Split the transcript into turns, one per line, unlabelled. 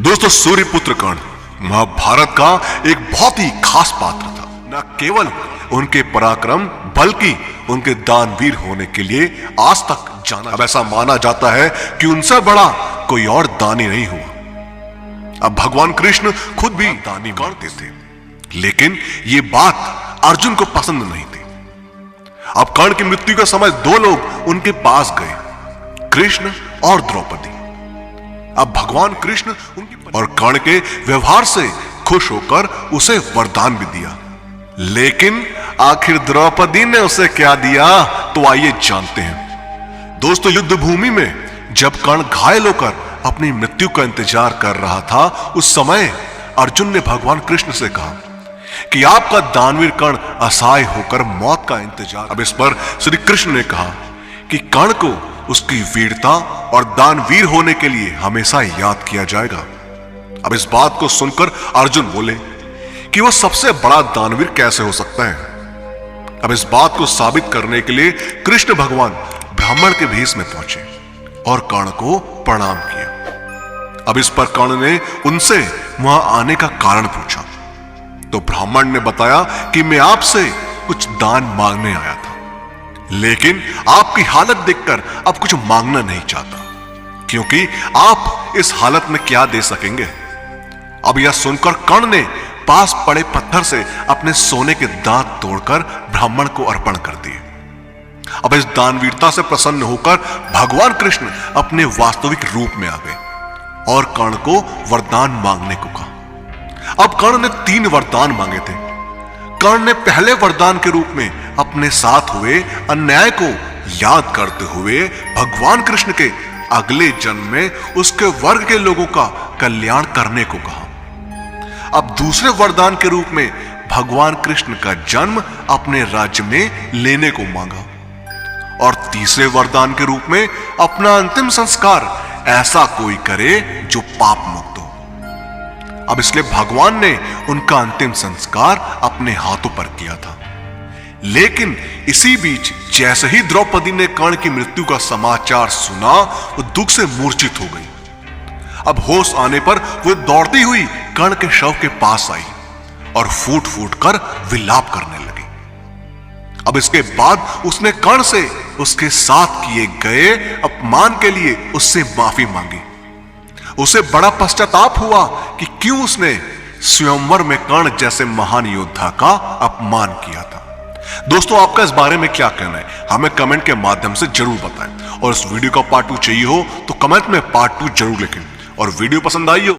दोस्तों, सूर्यपुत्र कर्ण महाभारत का एक बहुत ही खास पात्र था। न केवल उनके पराक्रम बल्कि उनके दानवीर होने के लिए आज तक जाना। अब ऐसा माना जाता है कि उनसे बड़ा कोई और दानी नहीं हुआ। अब भगवान कृष्ण खुद भी दानी मानते थे, लेकिन ये बात अर्जुन को पसंद नहीं थी। अब कर्ण की मृत्यु का समय दो लोग उनके पास गए, कृष्ण और द्रौपदी। अब भगवान कृष्ण और कर्ण के व्यवहार से खुश होकर उसे वरदान भी दिया, लेकिन आखिर द्रौपदी ने उसे क्या दिया तो आइए जानते हैं। दोस्तों, युद्ध भूमि में जब कर्ण घायल होकर अपनी मृत्यु का इंतजार कर रहा था, उस समय अर्जुन ने भगवान कृष्ण से कहा कि आपका दानवीर कर्ण असहाय होकर मौत का इंतजार। अब इस पर श्री कृष्ण ने कहा कि कर्ण को उसकी वीरता और दानवीर होने के लिए हमेशा याद किया जाएगा। अब इस बात को सुनकर अर्जुन बोले कि वो सबसे बड़ा दानवीर कैसे हो सकता है। अब इस बात को साबित करने के लिए कृष्ण भगवान ब्राह्मण के भेष में पहुंचे और कर्ण को प्रणाम किया। अब इस पर कर्ण ने उनसे वहां आने का कारण पूछा, तो ब्राह्मण ने बताया कि मैं आपसे कुछ दान मांगने आया था, लेकिन आपकी हालत देखकर अब कुछ मांगना नहीं चाहता, क्योंकि आप इस हालत में क्या दे सकेंगे। अब यह सुनकर कर्ण ने पास पड़े पत्थर से अपने सोने के दांत तोड़कर ब्राह्मण को अर्पण कर दिए। अब इस दानवीरता से प्रसन्न होकर भगवान कृष्ण अपने वास्तविक रूप में आ गए और कर्ण को वरदान मांगने को कहा। अब कर्ण ने 3 वरदान मांगे थे। कर्ण ने पहले वरदान के रूप में अपने साथ हुए अन्याय को याद करते हुए भगवान कृष्ण के अगले जन्म में उसके वर्ग के लोगों का कल्याण करने को कहा। अब दूसरे वरदान के रूप में भगवान कृष्ण का जन्म अपने राज्य में लेने को मांगा और तीसरे वरदान के रूप में अपना अंतिम संस्कार ऐसा कोई करे जो पाप मुक्त हो। अब इसलिए भगवान ने उनका अंतिम संस्कार अपने हाथों पर किया था। लेकिन इसी बीच जैसे ही द्रौपदी ने कर्ण की मृत्यु का समाचार सुना, वो दुख से मूर्छित हो गई। अब होश आने पर वो दौड़ती हुई कर्ण के शव के पास आई और फूट फूट कर विलाप करने लगी। अब इसके बाद उसने कर्ण से उसके साथ किए गए अपमान के लिए उससे माफी मांगी। उसे बड़ा पश्चाताप हुआ कि क्यों उसने स्वयंवर में कर्ण जैसे महान योद्धा का अपमान किया था। दोस्तों, आपका इस बारे में क्या कहना है, हमें कमेंट के माध्यम से जरूर बताएं। और इस वीडियो का पार्ट 2 चाहिए हो तो कमेंट में पार्ट 2 जरूर लिखें। और वीडियो पसंद आई हो